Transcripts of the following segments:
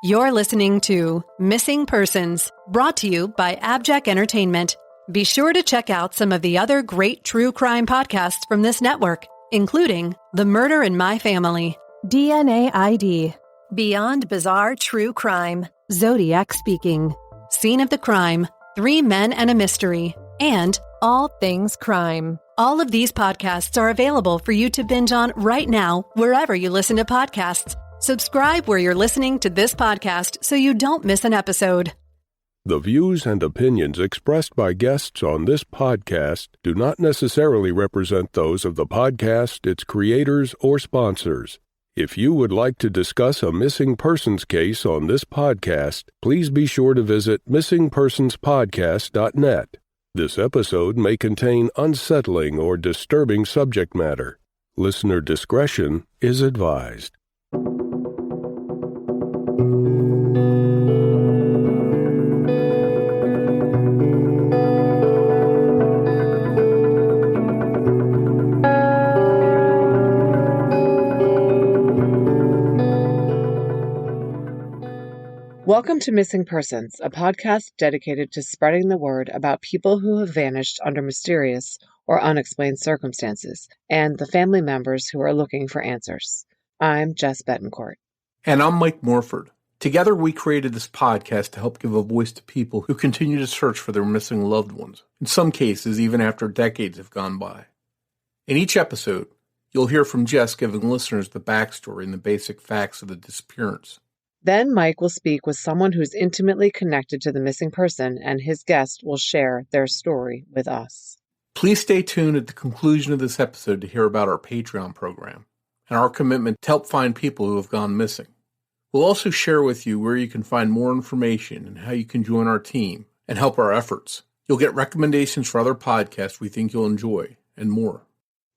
You're listening to Missing Persons, brought to you by AbJack Entertainment. Be sure to check out some of the other great true crime podcasts from this network, including The Murder in My Family, DNA ID, Beyond Bizarre True Crime, Zodiac Speaking, Scene of the Crime, 3 Men and a Mystery, and All Things Crime. All of these podcasts are available for you to binge on right now, wherever you listen to podcasts. Subscribe where you're listening to this podcast so you don't miss an episode. The views and opinions expressed by guests on this podcast do not necessarily represent those of the podcast, its creators, or sponsors. If you would like to discuss a missing persons case on this podcast, please be sure to visit missingpersonspodcast.net. This episode may contain unsettling or disturbing subject matter. Listener discretion is advised. Welcome to Missing Persons, a podcast dedicated to spreading the word about people who have vanished under mysterious or unexplained circumstances, and the family members who are looking for answers. I'm Jess Betancourt. And I'm Mike Morford. Together we created this podcast to help give a voice to people who continue to search for their missing loved ones, in some cases even after decades have gone by. In each episode, you'll hear from Jess giving listeners the backstory and the basic facts of the disappearance. Then Mike will speak with someone who's intimately connected to the missing person, and his guest will share their story with us. Please stay tuned at the conclusion of this episode to hear about our Patreon program and our commitment to help find people who have gone missing. We'll also share with you where you can find more information and how you can join our team and help our efforts. You'll get recommendations for other podcasts we think you'll enjoy, and more.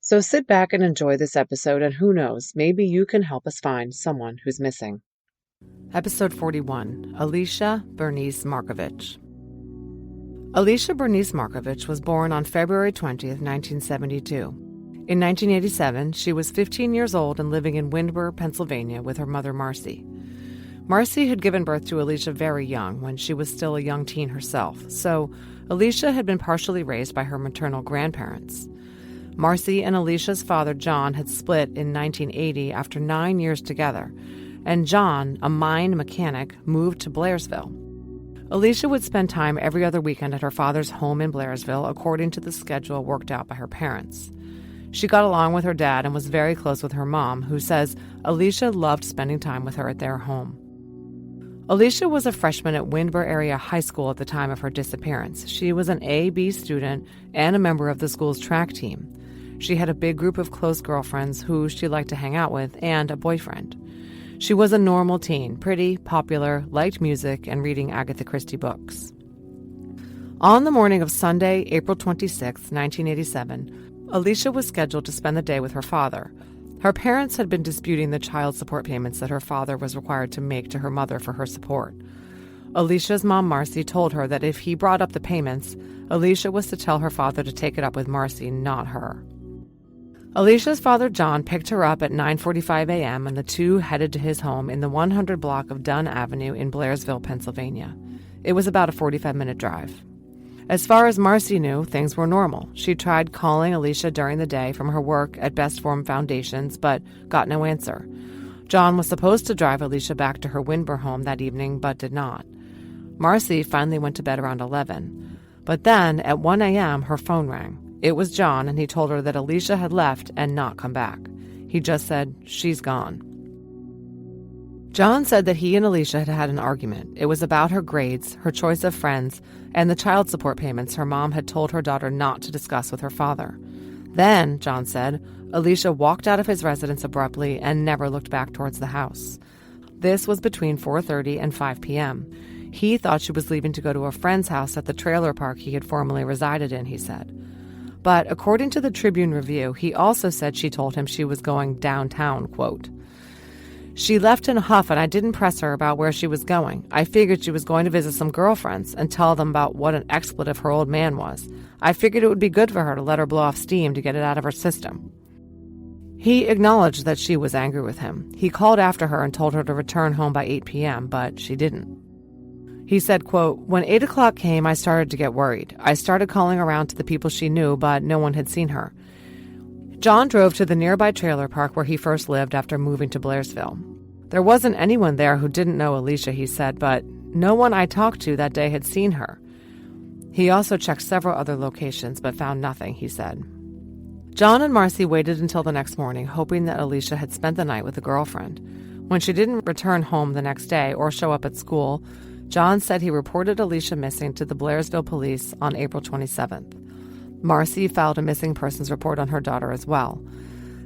So sit back and enjoy this episode, and who knows, maybe you can help us find someone who's missing. Episode 41, Alicia Bernice Markovich. Alicia Bernice Markovich was born on February 20th, 1972. In 1987, she was 15 years old and living in Windber, Pennsylvania with her mother, Marcy. Marcy had given birth to Alicia very young, when she was still a young teen herself, so Alicia had been partially raised by her maternal grandparents. Marcy and Alicia's father, John, had split in 1980 after 9 years together, and John, a mine mechanic, moved to Blairsville. Alicia would spend time every other weekend at her father's home in Blairsville, according to the schedule worked out by her parents. She got along with her dad and was very close with her mom, who says Alicia loved spending time with her at their home. Alicia was a freshman at Windber Area High School at the time of her disappearance. She was an A-B student and a member of the school's track team. She had a big group of close girlfriends who she liked to hang out with, and a boyfriend. She was a normal teen, pretty, popular, liked music, and reading Agatha Christie books. On the morning of Sunday, April 26, 1987, Alicia was scheduled to spend the day with her father. Her parents had been disputing the child support payments that her father was required to make to her mother for her support. Alicia's mom, Marcy, told her that if he brought up the payments, Alicia was to tell her father to take it up with Marcy, not her. Alicia's father, John, picked her up at 9:45 a.m. and the two headed to his home in the 100 block of Dunn Avenue in Blairsville, Pennsylvania. It was about a 45-minute drive. As far as Marcy knew, things were normal. She tried calling Alicia during the day from her work at Best Form Foundations, but got no answer. John was supposed to drive Alicia back to her Windber home that evening, but did not. Marcy finally went to bed around 11. But then, at 1 a.m., her phone rang. It was John, and he told her that Alicia had left and not come back. He just said, "She's gone." John said that he and Alicia had had an argument. It was about her grades, her choice of friends, and the child support payments her mom had told her daughter not to discuss with her father. Then, John said, Alicia walked out of his residence abruptly and never looked back towards the house. This was between 4:30 and 5 p.m. He thought she was leaving to go to a friend's house at the trailer park he had formerly resided in, he said. But according to the Tribune Review, he also said she told him she was going downtown, quote. She left in a huff and I didn't press her about where she was going. I figured she was going to visit some girlfriends and tell them about what an expletive her old man was. I figured it would be good for her to let her blow off steam to get it out of her system. He acknowledged that she was angry with him. He called after her and told her to return home by 8 p.m., but she didn't. He said, quote, "When 8 o'clock came, I started to get worried. I started calling around to the people she knew, but no one had seen her." John drove to the nearby trailer park where he first lived after moving to Blairsville. There wasn't anyone there who didn't know Alicia, he said, but no one I talked to that day had seen her. He also checked several other locations, but found nothing, he said. John and Marcy waited until the next morning, hoping that Alicia had spent the night with a girlfriend. When she didn't return home the next day or show up at school, John said he reported Alicia missing to the Blairsville police on April 27th. Marcy filed a missing persons report on her daughter as well.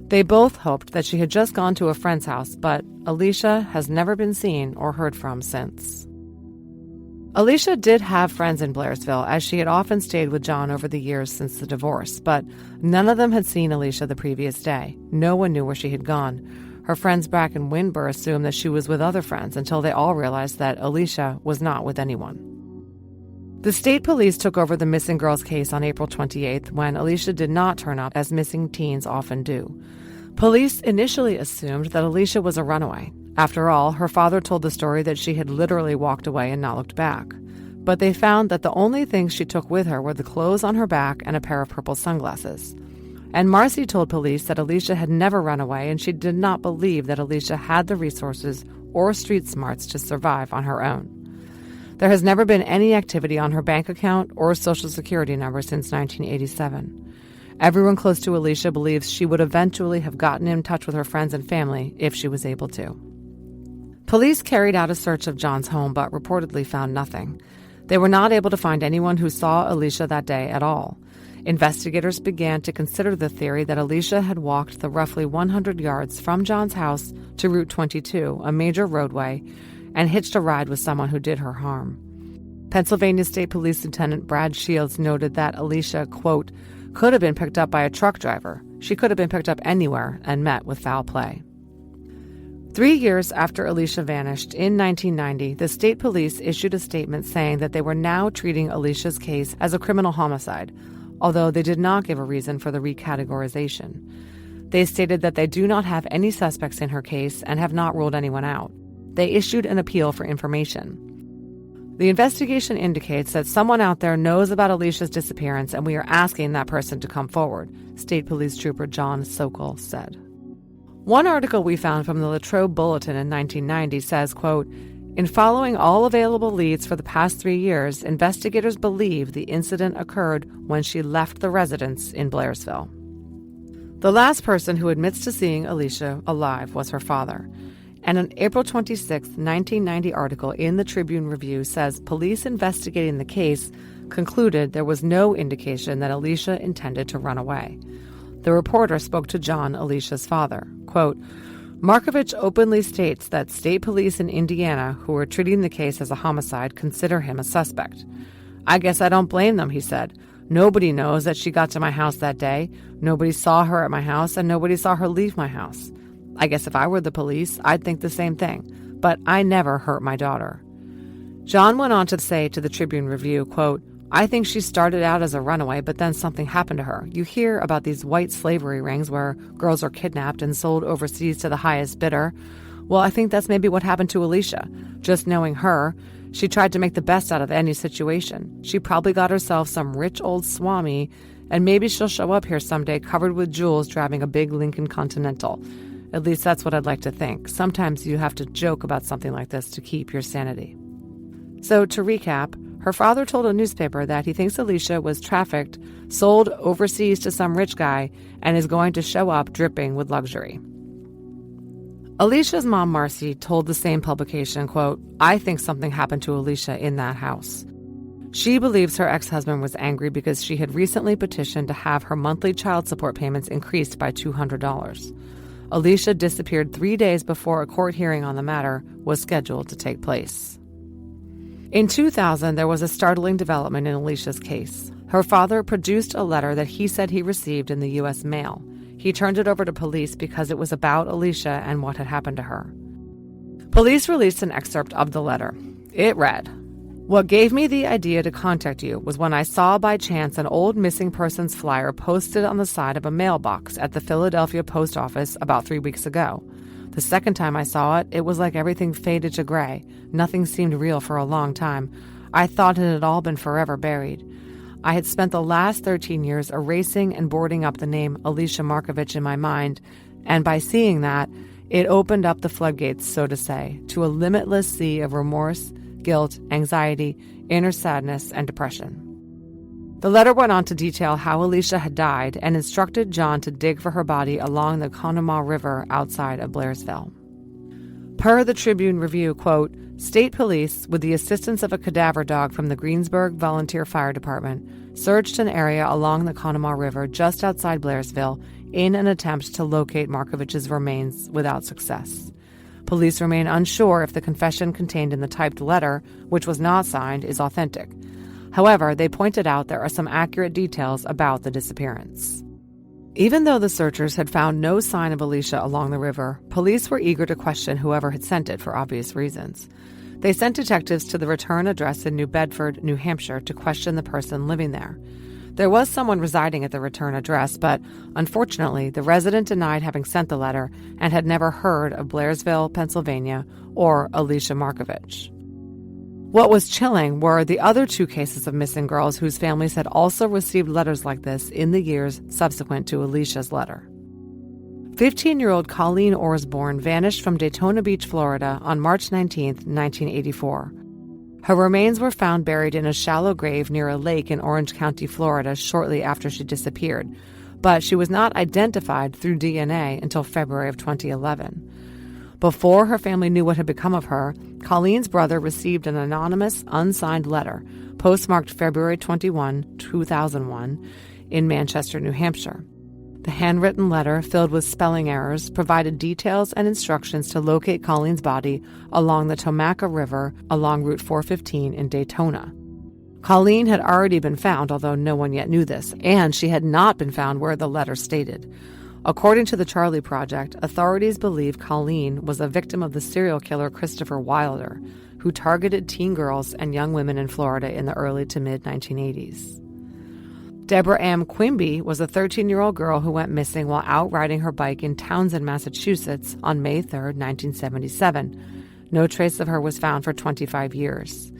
They both hoped that she had just gone to a friend's house, but Alicia has never been seen or heard from since. Alicia did have friends in Blairsville, as she had often stayed with John over the years since the divorce, but none of them had seen Alicia the previous day. No one knew where she had gone. Her friends back in Windber assumed that she was with other friends until they all realized that Alicia was not with anyone. The state police took over the missing girls case on April 28th when Alicia did not turn up, as missing teens often do. Police initially assumed that Alicia was a runaway. After all, her father told the story that she had literally walked away and not looked back. But they found that the only things she took with her were the clothes on her back and a pair of purple sunglasses. And Marcy told police that Alicia had never run away, and she did not believe that Alicia had the resources or street smarts to survive on her own. There has never been any activity on her bank account or Social Security number since 1987. Everyone close to Alicia believes she would eventually have gotten in touch with her friends and family if she was able to. Police carried out a search of John's home but reportedly found nothing. They were not able to find anyone who saw Alicia that day at all. Investigators began to consider the theory that Alicia had walked the roughly 100 yards from John's house to Route 22, a major roadway, and hitched a ride with someone who did her harm. Pennsylvania State Police Lieutenant Brad Shields noted that Alicia, quote, "could have been picked up by a truck driver. She could have been picked up anywhere and met with foul play." 3 years after Alicia vanished, in 1990, the state police issued a statement saying that they were now treating Alicia's case as a criminal homicide, although they did not give a reason for the recategorization. They stated that they do not have any suspects in her case and have not ruled anyone out. They issued an appeal for information. The investigation indicates that someone out there knows about Alicia's disappearance, and we are asking that person to come forward, State Police Trooper John Sokol said. One article we found from the Latrobe Bulletin in 1990 says, quote, "In following all available leads for the past 3 years, investigators believe the incident occurred when she left the residence in Blairsville." The last person who admits to seeing Alicia alive was her father. And an April 26, 1990 article in the Tribune Review says police investigating the case concluded there was no indication that Alicia intended to run away. The reporter spoke to John, Alicia's father. Quote, "Markovich openly states that state police in Indiana, who are treating the case as a homicide, consider him a suspect. I guess I don't blame them," he said. "Nobody knows that she got to my house that day. Nobody saw her at my house, and nobody saw her leave my house. I guess if I were the police, I'd think the same thing. But I never hurt my daughter." John went on to say to the Tribune Review, quote, "I think she started out as a runaway, but then something happened to her. You hear about these white slavery rings where girls are kidnapped and sold overseas to the highest bidder. Well, I think that's maybe what happened to Alicia. Just knowing her, she tried to make the best out of any situation. She probably got herself some rich old swami, and maybe she'll show up here someday covered with jewels driving a big Lincoln Continental. At least that's what I'd like to think. Sometimes you have to joke about something like this to keep your sanity." So to recap, her father told a newspaper that he thinks Alicia was trafficked, sold overseas to some rich guy, and is going to show up dripping with luxury. Alicia's mom, Marcy, told the same publication, quote, "I think something happened to Alicia in that house." She believes her ex-husband was angry because she had recently petitioned to have her monthly child support payments increased by $200. Alicia disappeared 3 days before a court hearing on the matter was scheduled to take place. In 2000, there was a startling development in Alicia's case. Her father produced a letter that he said he received in the U.S. mail. He turned it over to police because it was about Alicia and what had happened to her. Police released an excerpt of the letter. It read, What gave me the idea to contact you was when I saw by chance an old missing persons flyer posted on the side of a mailbox at the Philadelphia post office about 3 weeks ago. The second time I saw it, it was like everything faded to gray. Nothing seemed real for a long time. I thought it had all been forever buried. I had spent the last 13 years erasing and boarding up the name Alicia Markovich in my mind, and by seeing that, it opened up the floodgates, so to say, to a limitless sea of remorse, guilt, anxiety, inner sadness, and depression. The letter went on to detail how Alicia had died and instructed John to dig for her body along the Conemaugh River outside of Blairsville. Per the Tribune Review, quote, State police, with the assistance of a cadaver dog from the Greensburg Volunteer Fire Department, searched an area along the Conemaugh River just outside Blairsville in an attempt to locate Markovich's remains without success. Police remain unsure if the confession contained in the typed letter, which was not signed, is authentic. However, they pointed out there are some accurate details about the disappearance. Even though the searchers had found no sign of Alicia along the river, police were eager to question whoever had sent it for obvious reasons. They sent detectives to the return address in New Bedford, New Hampshire, to question the person living there. There was someone residing at the return address, but unfortunately, the resident denied having sent the letter and had never heard of Blairsville, Pennsylvania, or Alicia Markovich. What was chilling were the other 2 cases of missing girls whose families had also received letters like this in the years subsequent to Alicia's letter. 15-year-old Colleen Orsborn vanished from Daytona Beach, Florida on March 19, 1984. Her remains were found buried in a shallow grave near a lake in Orange County, Florida, shortly after she disappeared, but she was not identified through DNA until February of 2011. Before her family knew what had become of her, Colleen's brother received an anonymous, unsigned letter, postmarked February 21, 2001, in Manchester, New Hampshire. The handwritten letter, filled with spelling errors, provided details and instructions to locate Colleen's body along the Tomacca River along Route 415 in Daytona. Colleen had already been found, although no one yet knew this, and she had not been found where the letter stated. According to the Charlie Project, authorities believe Colleen was a victim of the serial killer Christopher Wilder, who targeted teen girls and young women in Florida in the early to mid-1980s. Deborah Ann Quimby was a 13-year-old girl who went missing while out riding her bike in Townsend, Massachusetts on May 3, 1977. No trace of her was found for 25 years.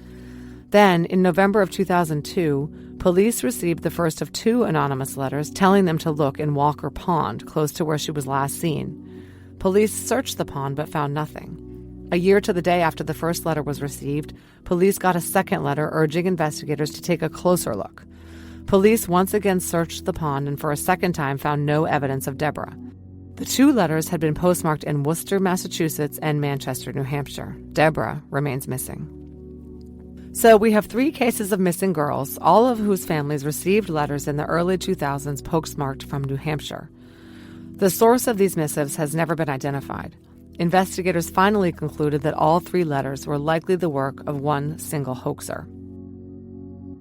Then, in November of 2002, police received the first of 2 anonymous letters telling them to look in Walker Pond, close to where she was last seen. Police searched the pond but found nothing. A year to the day after the first letter was received, police got a second letter urging investigators to take a closer look. Police once again searched the pond and for a second time found no evidence of Deborah. The 2 letters had been postmarked in Worcester, Massachusetts and Manchester, New Hampshire. Deborah remains missing. So we have 3 cases of missing girls, all of whose families received letters in the early 2000s postmarked from New Hampshire. The source of these missives has never been identified. Investigators finally concluded that all 3 letters were likely the work of one single hoaxer.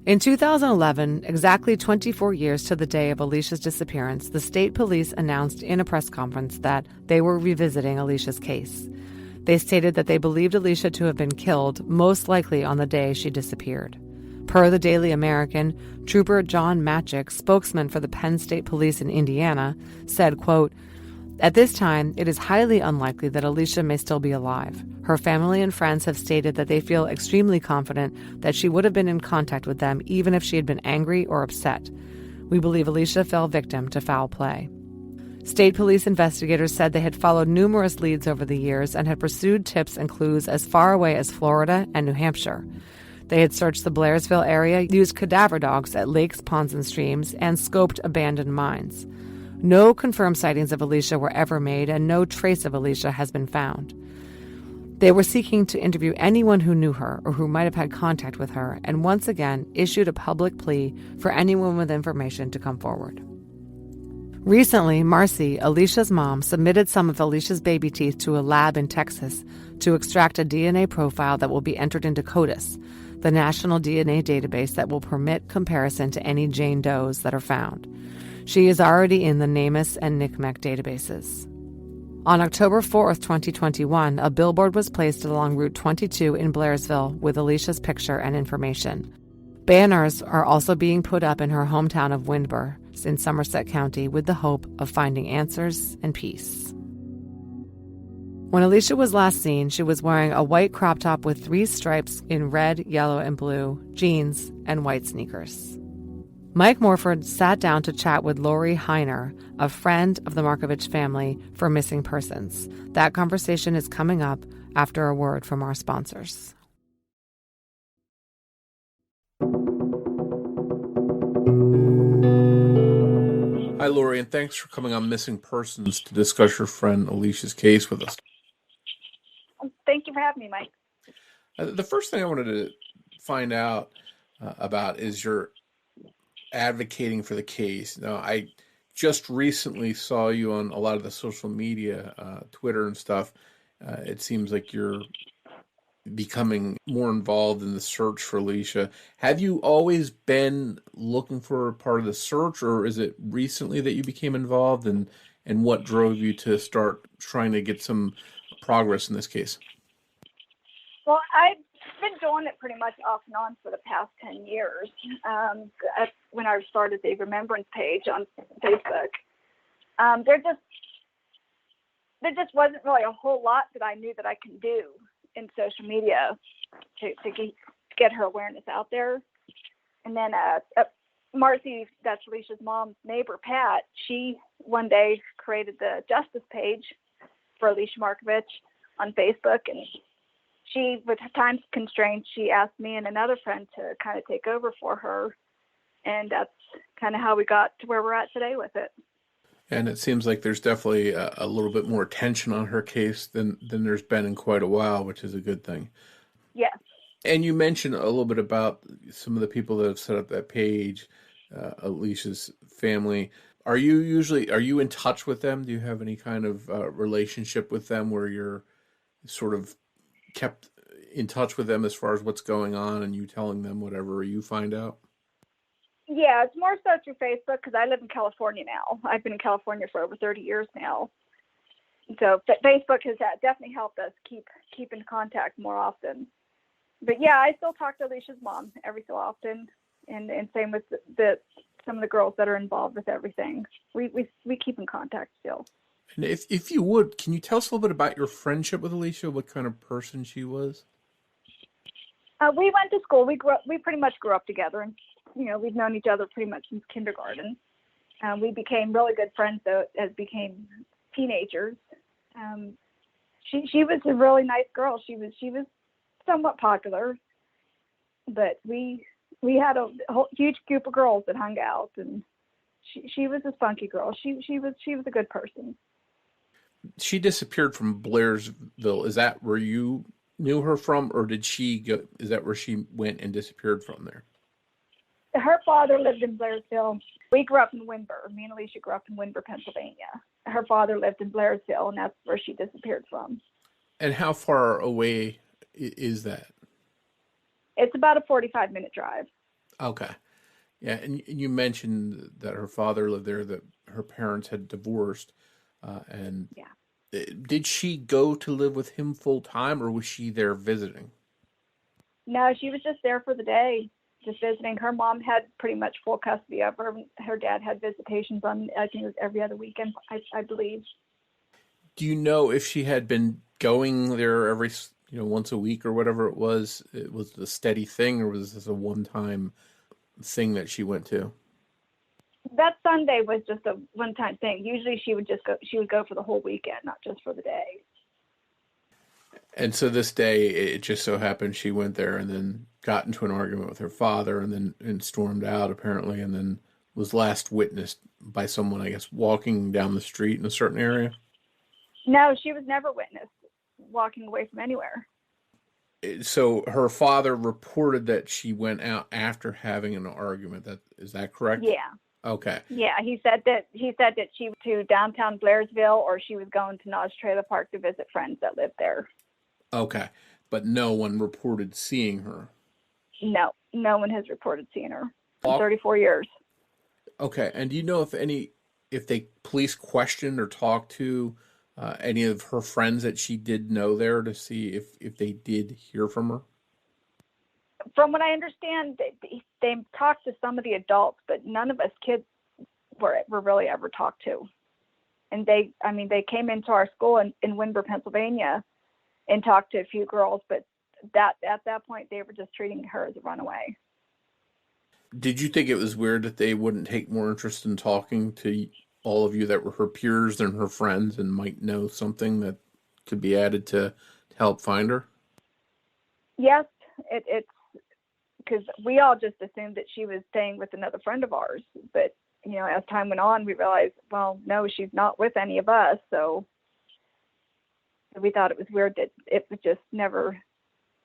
In 2011, exactly 24 years to the day of Alicia's disappearance, the state police announced in a press conference that they were revisiting Alicia's case. They stated that they believed Alicia to have been killed, most likely on the day she disappeared. Per the Daily American, Trooper John Matchick, spokesman for the Penn State Police in Indiana, said, quote, "At this time, it is highly unlikely that Alicia may still be alive. Her family and friends have stated that they feel extremely confident that she would have been in contact with them even if she had been angry or upset. We believe Alicia fell victim to foul play." State police investigators said they had followed numerous leads over the years and had pursued tips and clues as far away as Florida and New Hampshire. They had searched the Blairsville area, used cadaver dogs at lakes, ponds, and streams, and scoped abandoned mines. No confirmed sightings of Alicia were ever made, and no trace of Alicia has been found. They were seeking to interview anyone who knew her or who might have had contact with her, and once again issued a public plea for anyone with information to come forward. Recently, Marcy, Alicia's mom, submitted some of Alicia's baby teeth to a lab in Texas to extract a DNA profile that will be entered into CODIS, the national DNA database that will permit comparison to any Jane Does that are found. She is already in the NamUs and NCMEC databases. On October 4th, 2021, a billboard was placed along Route 22 in Blairsville with Alicia's picture and information. Banners are also being put up in her hometown of Windber in Somerset County with the hope of finding answers and peace. When Alicia was last seen, she was wearing a white crop top with 3 stripes in red, yellow, and blue, jeans, and white sneakers. Mike Morford sat down to chat with Lori Heiner, a friend of the Markovich family, for missing persons. That conversation is coming up after a word from our sponsors. Hi, Lori, and thanks for coming on Missing Persons to discuss your friend Alicia's case with us. Thank you for having me, Mike. The first thing I wanted to find out about is your advocating for the case. Now, I just recently saw you on a lot of the social media, Twitter and stuff. It seems like you're becoming more involved in the search for Alicia. Have you always been looking for a part of the search, or is it recently that you became involved, and what drove you to start trying to get some progress in this case? Well, I've been doing it pretty much off and on for the past 10 years. When I started the Remembrance page on Facebook, there just wasn't really a whole lot that I knew that I can do in social media to get her awareness out there. And then Marcy, that's Alicia's mom's neighbor, Pat, she one day created the justice page for Alicia Markovich on Facebook, and she, with time constraints, she asked me and another friend to kind of take over for her, and that's kind of how we got to where we're at today with it. And it seems like there's definitely a little bit more attention on her case than there's been in quite a while, which is a good thing. Yes. And you mentioned a little bit about some of the people that have set up that page, Alicia's family. Are you in touch with them? Do you have any kind of relationship with them where you're sort of kept in touch with them as far as what's going on and you telling them whatever you find out? Yeah, it's more so through Facebook because I live in California now. I've been in California for over 30 years now. So Facebook has definitely helped us keep in contact more often. But yeah, I still talk to Alicia's mom every so often, and same with some of the girls that are involved with everything. We keep in contact still. And if you would, can you tell us a little bit about your friendship with Alicia? What kind of person she was? We went to school. We pretty much grew up together, and we've known each other pretty much since kindergarten. We became really good friends though as became teenagers. She was a really nice girl. She was somewhat popular, but we had a whole huge group of girls that hung out, and she was a spunky girl. She was a good person. She disappeared from Blairsville. Is that where you knew her from, or did she go? Is that where she went and disappeared from there? Her father lived in Blairsville. We grew up in Windber. Me and Alicia grew up in Windber, Pennsylvania. Her father lived in Blairsville, and that's where she disappeared from. And how far away is that? It's about a 45-minute drive. Okay. Yeah, and you mentioned that her father lived there, that her parents had divorced. And yeah. Did she go to live with him full time, or was she there visiting? No, she was just there for the day, just visiting. Her mom had pretty much full custody of her. Her dad had visitations on, I think it was every other weekend, I believe. Do you know if she had been going there every, once a week or whatever it was a steady thing, or was this a one-time thing that she went to? That Sunday was just a one-time thing. Usually she would go for the whole weekend, not just for the day. And so this day, it just so happened she went there and then got into an argument with her father and stormed out, apparently, and then was last witnessed by someone, I guess, walking down the street in a certain area? No, she was never witnessed walking away from anywhere. So her father reported that she went out after having an argument. Is that correct? Yeah. Okay. Yeah, he said that she went to downtown Blairsville, or she was going to Nodge Trailer Park to visit friends that lived there. Okay, but no one reported seeing her. No one has reported seeing her in 34 years. Okay, and do you know if the police questioned or talked to any of her friends that she did know there to see if they did hear from her? From what I understand, they talked to some of the adults, but none of us kids were really ever talked to. And they came into our school in Windber, Pennsylvania, and talked to a few girls, but at that point they were just treating her as a runaway. Did you think it was weird that they wouldn't take more interest in talking to all of you that were her peers and her friends and might know something that could be added to help find her? Yes, it's because we all just assumed that she was staying with another friend of ours. But, as time went on, we realized, well, no, she's not with any of us. So we thought it was weird that it was just never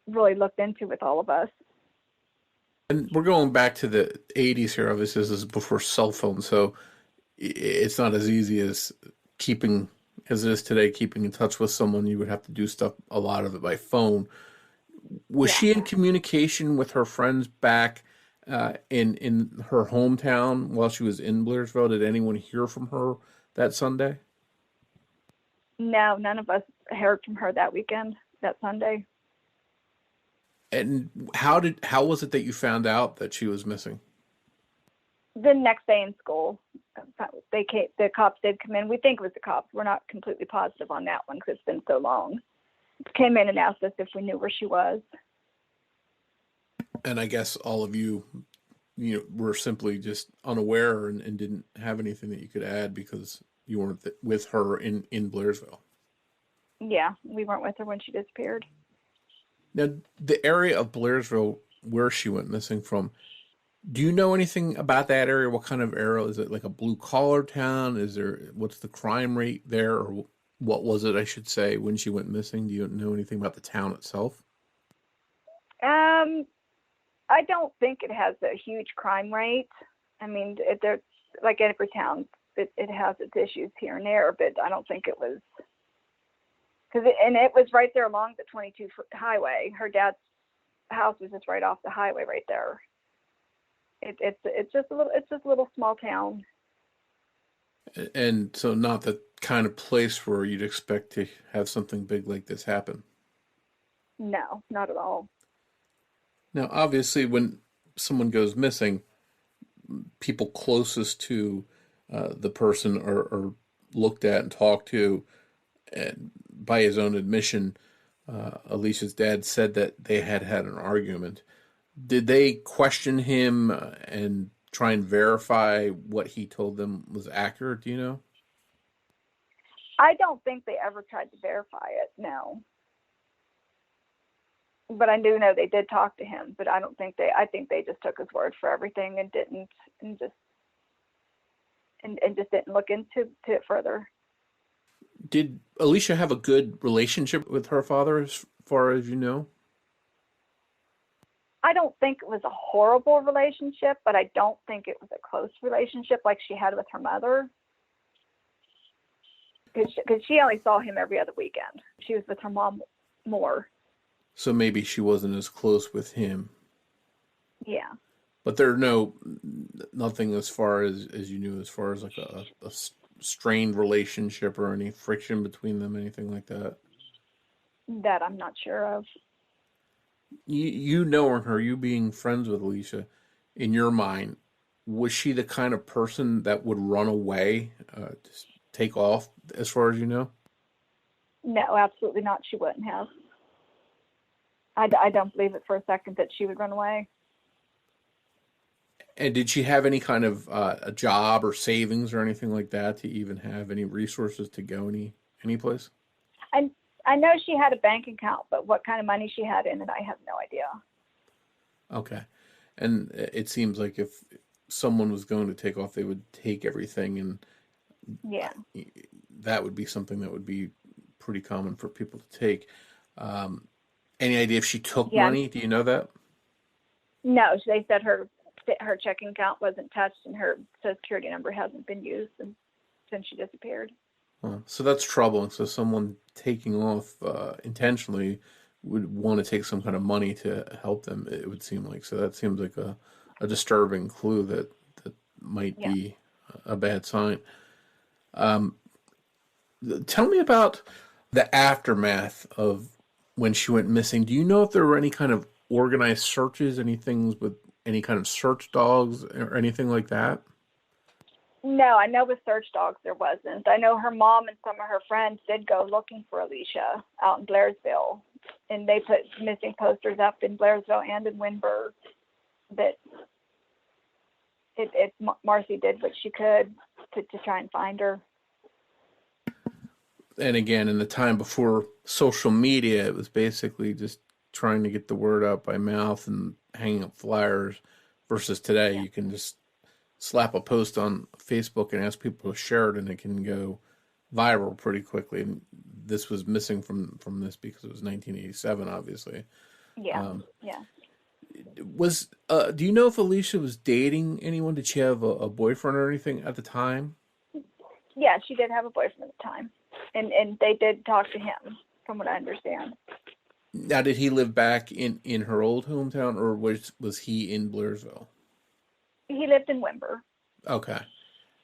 really looked into with all of us. And we're going back to the 80s here. Obviously, this is before cell phones, so it's not as easy as keeping, as it is today, keeping in touch with someone. You would have to do stuff, a lot of it by phone. Was she in communication with her friends back in her hometown while she was in Blairsville? Did anyone hear from her that Sunday? No, none of us heard from her that weekend, that Sunday. And how was it that you found out that she was missing? The next day in school, the cops did come in. We think it was the cops. We're not completely positive on that one because it's been so long. Came in and asked us if we knew where she was. And I guess all of you were simply just unaware and didn't have anything that you could add because you weren't with her in Blairsville. Yeah, we weren't with her when she disappeared. Now, the area of Blairsville where she went missing from, do you know anything about that area? What kind of area? Is it like a blue-collar town? What's the crime rate there? Or what was it, I should say, when she went missing? Do you know anything about the town itself? I don't think it has a huge crime rate. I mean, there's like every town, it has its issues here and there, but I don't think it was it was right there along the 22-foot highway. Her dad's house was just right off the highway right there. It's just a little small town. And so not the kind of place where you'd expect to have something big like this happen. No, not at all. Now, obviously, when someone goes missing, people closest to the person are looked at and talked to. And by his own admission, Alicia's dad said that they had an argument. Did they question him and try and verify what he told them was accurate? Do you know? I don't think they ever tried to verify it, no. But I do know they did talk to him, but I think they just took his word for everything and just didn't look into it further. Did Alicia have a good relationship with her father as far as you know? I don't think it was a horrible relationship, but I don't think it was a close relationship like she had with her mother. Because she only saw him every other weekend. She was with her mom more. So maybe she wasn't as close with him. Yeah. But there's nothing as far as you knew, as far as like a strained relationship or any friction between them, anything like that? That I'm not sure of. You knowing her, you being friends with Alicia, in your mind, was she the kind of person that would run away, just take off, as far as you know? No, absolutely not. She wouldn't have. I don't believe it for a second that she would run away. And did she have any kind of a job or savings or anything like that to even have any resources to go any place? I know she had a bank account, but what kind of money she had in it, I have no idea. Okay. And it seems like if someone was going to take off, they would take everything, and yeah, that would be something that would be pretty common for people to take. Any idea if she took money? Do you know that? No, they said her checking account wasn't touched and her Social Security number hasn't been used since she disappeared. So that's troubling. So someone taking off intentionally would want to take some kind of money to help them, it would seem like. So that seems like a disturbing clue that might be a bad sign. Tell me about the aftermath of when she went missing. Do you know if there were any kind of organized searches, any things with any kind of search dogs or anything like that? No, I know with search dogs there wasn't. I know her mom and some of her friends did go looking for Alicia out in Blairsville, and they put missing posters up in Blairsville and in Windber. That Marcy did what she could to try and find her. And again, in the time before social media, it was basically just trying to get the word out by mouth and hanging up flyers, versus today, you can just slap a post on Facebook and ask people to share it, and it can go viral pretty quickly. And this was missing from this because it was 1987, obviously. Yeah, Do you know if Alicia was dating anyone? Did she have a boyfriend or anything at the time? Yeah, she did have a boyfriend at the time, and they did talk to him, from what I understand. Now, did he live back in her old hometown, or was he in Blairsville? He lived in Wimber. Okay.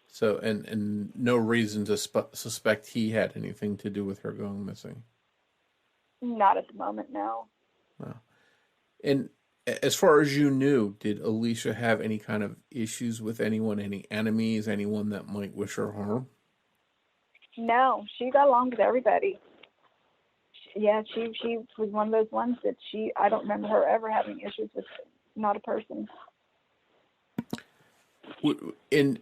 So, and no reason to suspect he had anything to do with her going missing? Not at the moment, no. No. And as far as you knew, did Alicia have any kind of issues with anyone, any enemies, anyone that might wish her harm? No, she got along with everybody. Yeah, she was one of those ones that I don't remember her ever having issues with not a person. And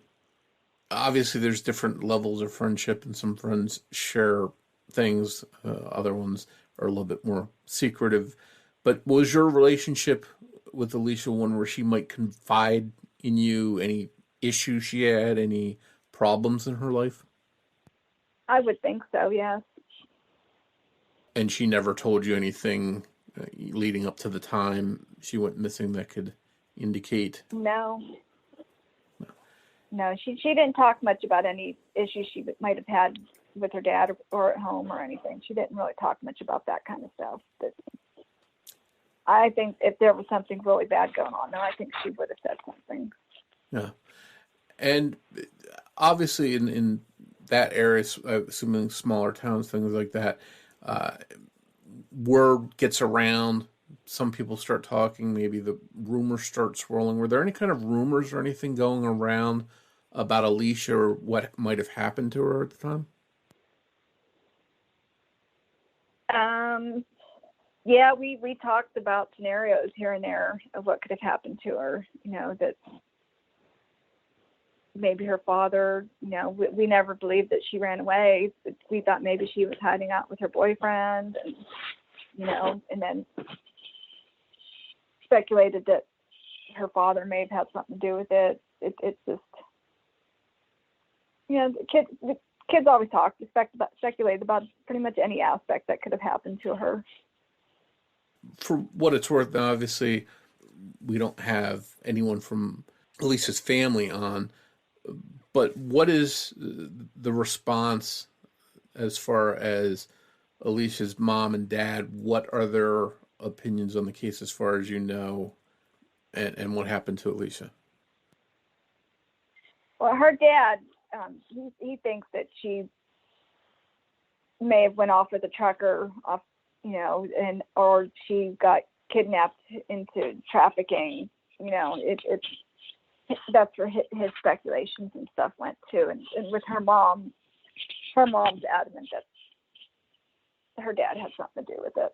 obviously there's different levels of friendship, and some friends share things, other ones are a little bit more secretive. But was your relationship with Alicia one where she might confide in you any issues she had, any problems in her life? I would think so, yes. And she never told you anything leading up to the time she went missing that could indicate? No, she didn't talk much about any issues she might have had with her dad or at home or anything. She didn't really talk much about that kind of stuff. But I think if there was something really bad going on there, I think she would have said something. Yeah. And obviously in that area, assuming smaller towns, things like that, word gets around. Some people start talking. Maybe the rumors start swirling. Were there any kind of rumors or anything going around about Alicia or what might have happened to her at the time? Yeah, we talked about scenarios here and there of what could have happened to her. That maybe her father, we never believed that she ran away. We thought maybe she was hiding out with her boyfriend, and then speculated that her father may have had something to do with it. It's just, the kids always talk, speculate about pretty much any aspect that could have happened to her. For what it's worth, now obviously we don't have anyone from Alicia's family on, but what is the response as far as Alicia's mom and dad? What are their opinions on the case as far as you know, and what happened to Alicia? Well, her dad, he thinks that she may have went off with a trucker, or she got kidnapped into trafficking. That's where his speculations and stuff went to. And with her mom's adamant that her dad had something to do with it.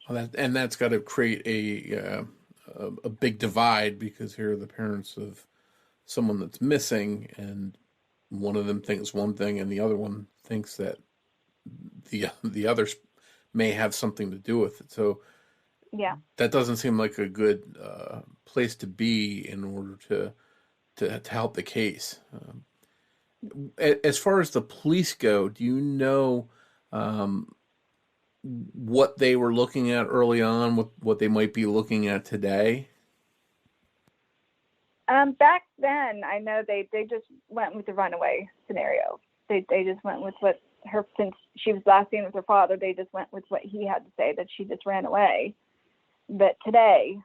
Well, that's got to create a big divide, because here are the parents of someone that's missing, and one of them thinks one thing and the other one thinks that the others may have something to do with it. So yeah, that doesn't seem like a good place to be in order to help the case. As far as the police go, do you know what they were looking at early on, what they might be looking at today? Back then, I know they just went with the runaway scenario. They just went with what since she was last seen with her father, they just went with what he had to say, that she just ran away. But today,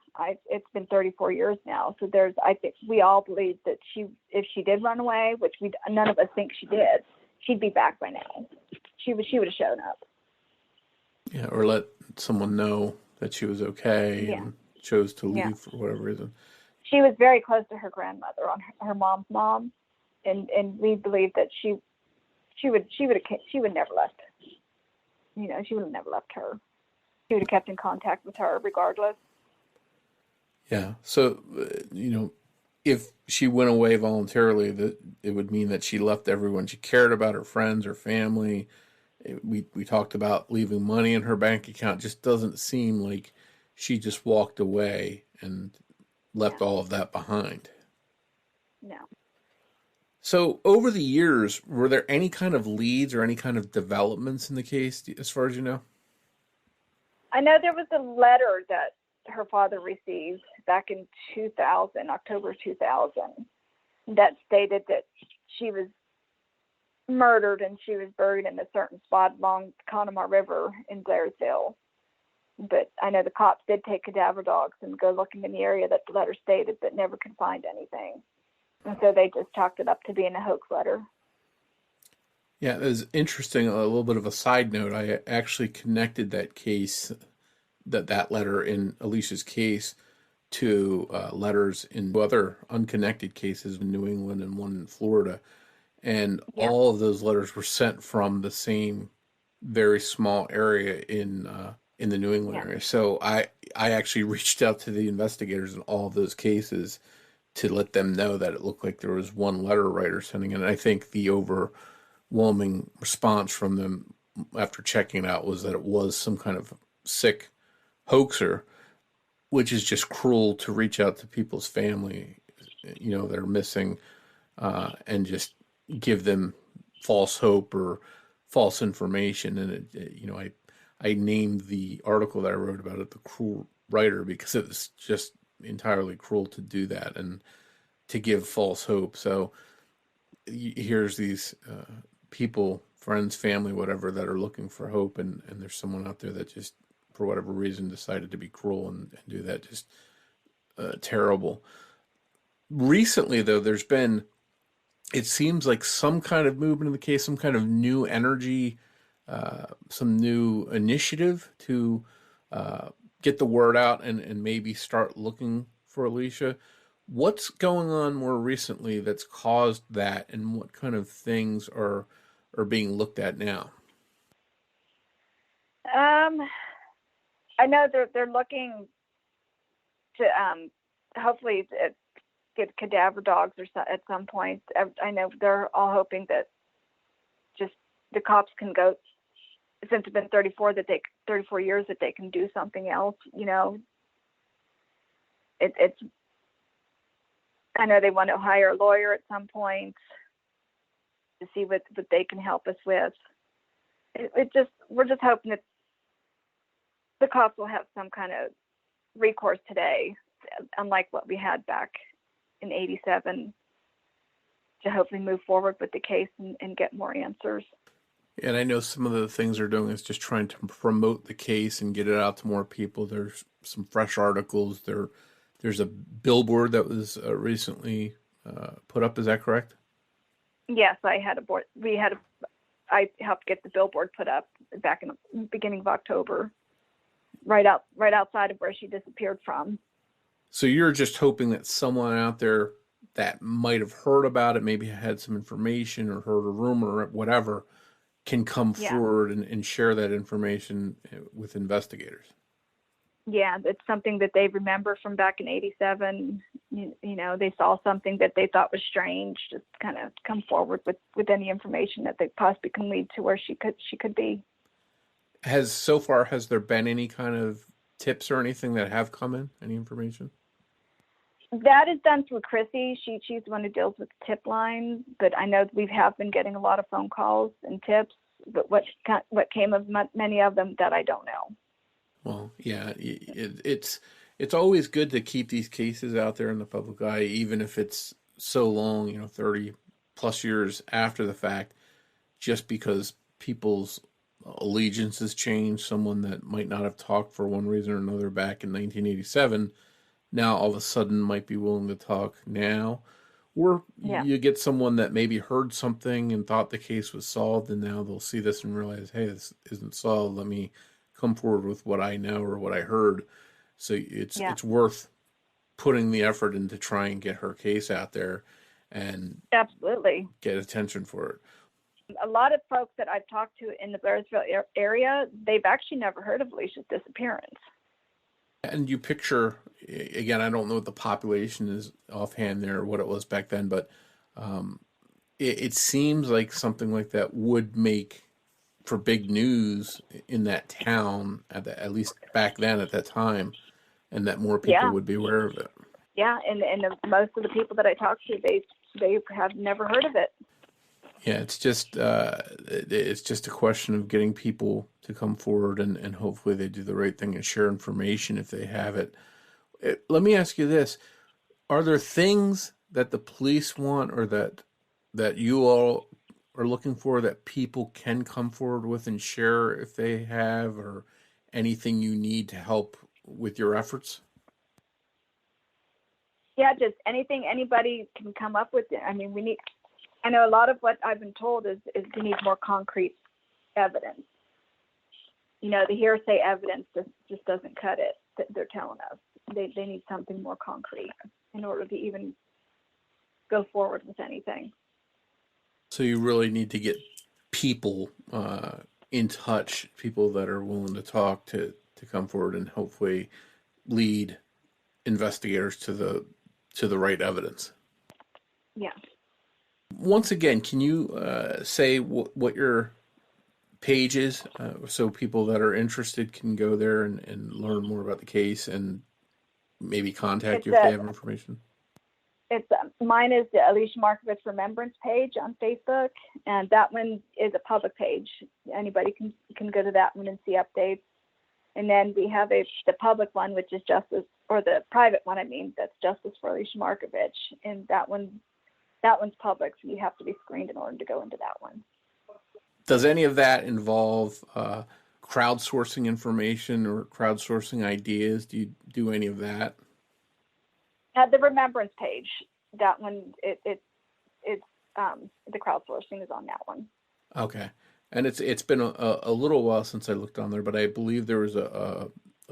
it's been 34 years now, so I think we all believe that if she did run away, which none of us think she did, she'd be back by now. She would have shown up. Yeah, or let someone know that she was okay and chose to leave for whatever reason. She was very close to her grandmother, on her mom's mom, and we believe that she would never left. You know, she would have never left her. She would have kept in contact with her regardless. Yeah. So, if she went away voluntarily, that it would mean that she left everyone she cared about, her friends, her family. We talked about leaving money in her bank account. It just doesn't seem like she just walked away and left all of that behind. No. So over the years, were there any kind of leads or any kind of developments in the case, as far as you know? I know there was a letter that her father received back in 2000, October 2000, that stated that she was murdered and she was buried in a certain spot along the Connemara River in Blairsville. But I know the cops did take cadaver dogs and go looking in the area that the letter stated, but never could find anything. And so they just chalked it up to being a hoax letter. Yeah, it was interesting. A little bit of a side note. I actually connected that case, that letter in Alicia's case, to letters in other unconnected cases in New England and one in Florida. And all of those letters were sent from the same very small area in the New England area. So I actually reached out to the investigators in all of those cases to let them know that it looked like there was one letter writer sending it. And I think the overwhelming response from them after checking it out was that it was some kind of sick hoaxer, which is just cruel to reach out to people's family, that are missing, and just give them false hope or false information. And I named the article that I wrote about it "The Cruel Writer" because it was just entirely cruel to do that and to give false hope. So here's these people, friends, family, whatever, that are looking for hope, and there's someone out there that just, for whatever reason, decided to be cruel and do that. Just terrible. Recently, though, there's been, it seems like, some kind of movement in the case, some kind of new energy, some new initiative to get the word out and maybe start looking for Alicia. What's going on more recently that's caused that, and what kind of things are being looked at now? I know they're looking to hopefully get cadaver dogs at some point. I know they're all hoping that just the cops can go, since it's been 34 years, that they can do something else. It's I know they want to hire a lawyer at some point to see what they can help us with. We're just hoping that the cops will have some kind of recourse today, unlike what we had back in '87, to hopefully move forward with the case and get more answers. And I know some of the things they're doing is just trying to promote the case and get it out to more people. There's some fresh articles. There's a billboard that was recently put up. Is that correct? Yes, I helped get the billboard put up back in the beginning of October, right outside of where she disappeared from. So you're just hoping that someone out there that might have heard about it, maybe had some information or heard a rumor or whatever, can come forward and share that information with investigators. Yeah, it's something that they remember from back in '87. They saw something that they thought was strange. Just kind of come forward with any information that they possibly can lead to where she could be. Has there been any kind of tips or anything that have come in? Any information? That is done through Chrissy. She's the one who deals with the tip line. But I know we have been getting a lot of phone calls and tips. But what came of many of them, that I don't know. Well, yeah, it's always good to keep these cases out there in the public eye, even if it's so long, 30 plus years after the fact, just because people's allegiances change. Someone that might not have talked for one reason or another back in 1987, now all of a sudden might be willing to talk now. Or Yeah. you get someone that maybe heard something and thought the case was solved, and now they'll see this and realize, hey, this isn't solved. Let me come forward with what I know or what I heard. So it's worth putting the effort into try and get her case out there and Absolutely. get attention for it. A lot of folks that I've talked to in the Blairsville area, they've actually never heard of Alicia's disappearance. And you picture, again, I don't know what the population is offhand there, or what it was back then, but it seems like something like that would make for big news in that town, at least back then at that time, and that more people would be aware of it. Yeah, and most of the people that I talk to, they have never heard of it. Yeah, it's just a question of getting people to come forward, and hopefully they do the right thing and share information if they have it. Let me ask you this. Are there things that the police want, or that you all are looking for, that people can come forward with and share if they have, or anything you need to help with your efforts? Yeah, just anything anybody can come up with. I mean, I know a lot of what I've been told is we need more concrete evidence. You know, the hearsay evidence just doesn't cut it, that they're telling us. They need something more concrete in order to even go forward with anything. So you really need to get people in touch, people that are willing to talk, to come forward and hopefully lead investigators to the right evidence. Yeah. Once again, can you say what your page is, so people that are interested can go there and learn more about the case and maybe contact you if they have information? Mine is the Alicia Markovich Remembrance page on Facebook, and that one is a public page. Anybody can go to that one and see updates. And then we have the public one, which is Justice, or the private one, that's Justice for Alicia Markovich, and that one's public, so you have to be screened in order to go into that one. Does any of that involve crowdsourcing information or crowdsourcing ideas? Do you do any of that? The Remembrance page, that one, it's the crowdsourcing is on that one. Okay, and it's been a little while since I looked on there, but I believe there was a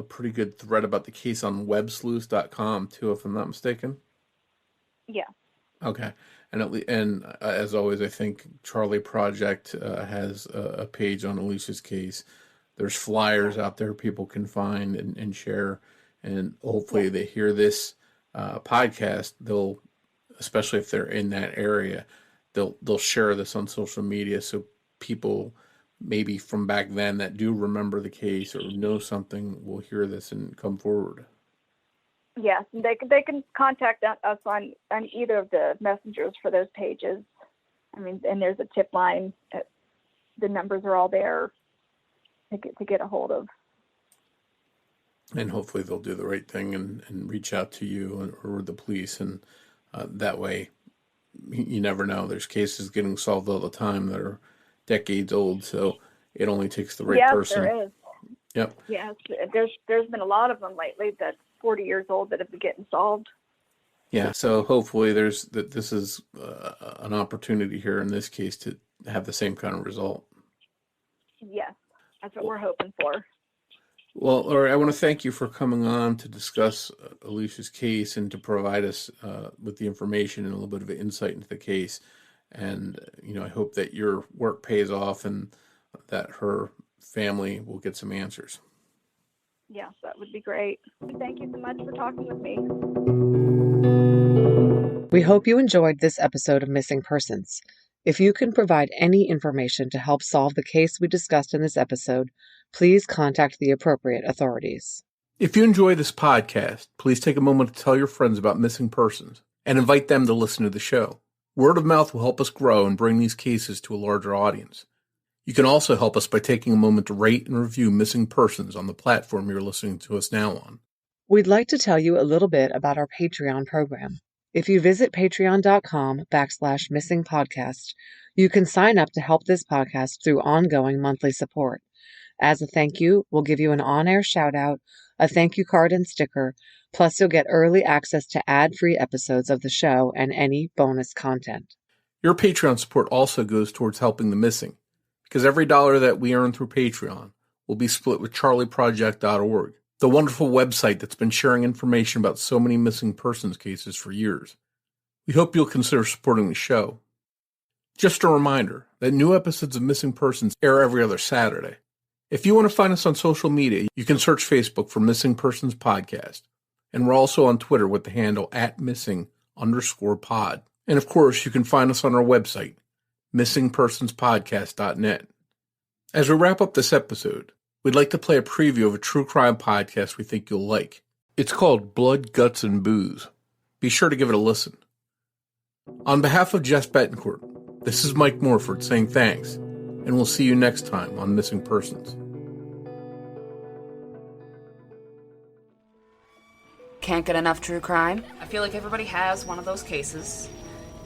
pretty good thread about the case on websleuth.com too, if I'm not mistaken. Yeah. Okay. And as always, I think Charlie Project has a page on Alicia's case. There's flyers out there people can find and share. And hopefully they hear this podcast. They'll, especially if they're in that area, they'll share this on social media, so people maybe from back then that do remember the case or know something will hear this and come forward. Yes, they can contact us on either of the messengers for those pages. I mean, and there's a tip line. The numbers are all there to get a hold of. And hopefully they'll do the right thing and reach out to you or the police. And that way, you never know. There's cases getting solved all the time that are decades old. So it only takes the right person. Yes, there is. Yep. Yes, there's been a lot of them lately that's 40 years old that have been getting solved. Yeah, so hopefully this is an opportunity here in this case to have the same kind of result. Yes, that's what we're hoping for. Well, Lori, I want to thank you for coming on to discuss Alicia's case and to provide us with the information and a little bit of insight into the case. And, I hope that your work pays off and that her family will get some answers. Yes, that would be great. Thank you so much for talking with me. We hope you enjoyed this episode of Missing Persons. If you can provide any information to help solve the case we discussed in this episode, please contact the appropriate authorities. If you enjoy this podcast, please take a moment to tell your friends about Missing Persons and invite them to listen to the show. Word of mouth will help us grow and bring these cases to a larger audience. You can also help us by taking a moment to rate and review Missing Persons on the platform you're listening to us now on. We'd like to tell you a little bit about our Patreon program. If you visit patreon.com/missingpodcast, you can sign up to help this podcast through ongoing monthly support. As a thank you, we'll give you an on-air shout-out, a thank you card and sticker, plus you'll get early access to ad-free episodes of the show and any bonus content. Your Patreon support also goes towards helping the missing, because every dollar that we earn through Patreon will be split with charlieproject.org, the wonderful website that's been sharing information about so many missing persons cases for years. We hope you'll consider supporting the show. Just a reminder that new episodes of Missing Persons air every other Saturday. If you want to find us on social media, you can search Facebook for Missing Persons Podcast. And we're also on Twitter with the handle @missing_pod. And of course, you can find us on our website, missingpersonspodcast.net. As we wrap up this episode, we'd like to play a preview of a true crime podcast we think you'll like. It's called Blood, Guts, and Booze. Be sure to give it a listen. On behalf of Jess Betancourt, this is Mike Morford saying thanks, and we'll see you next time on Missing Persons. Can't get enough true crime? I feel like everybody has one of those cases.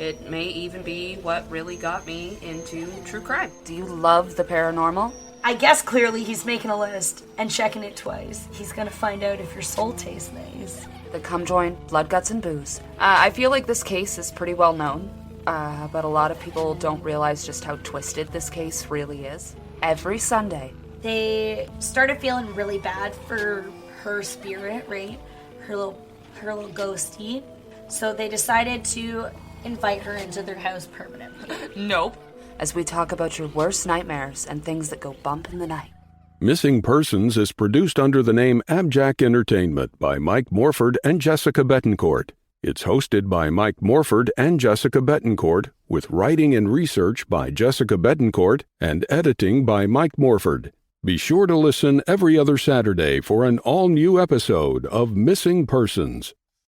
It may even be what really got me into true crime. Do you love the paranormal? I guess clearly he's making a list and checking it twice. He's gonna find out if your soul tastes nice. Then come join Blood, Guts, and Booze. I feel like this case is pretty well known, but a lot of people don't realize just how twisted this case really is. Every Sunday. They started feeling really bad for her spirit, right? Her little ghosty. So they decided to invite her into their house permanently. Nope. As we talk about your worst nightmares and things that go bump in the night. Missing Persons is produced under the name AbJack Entertainment by Mike Morford and Jessica Betancourt. It's hosted by Mike Morford and Jessica Betancourt, with writing and research by Jessica Betancourt and editing by Mike Morford. Be sure to listen every other Saturday for an all-new episode of Missing Persons.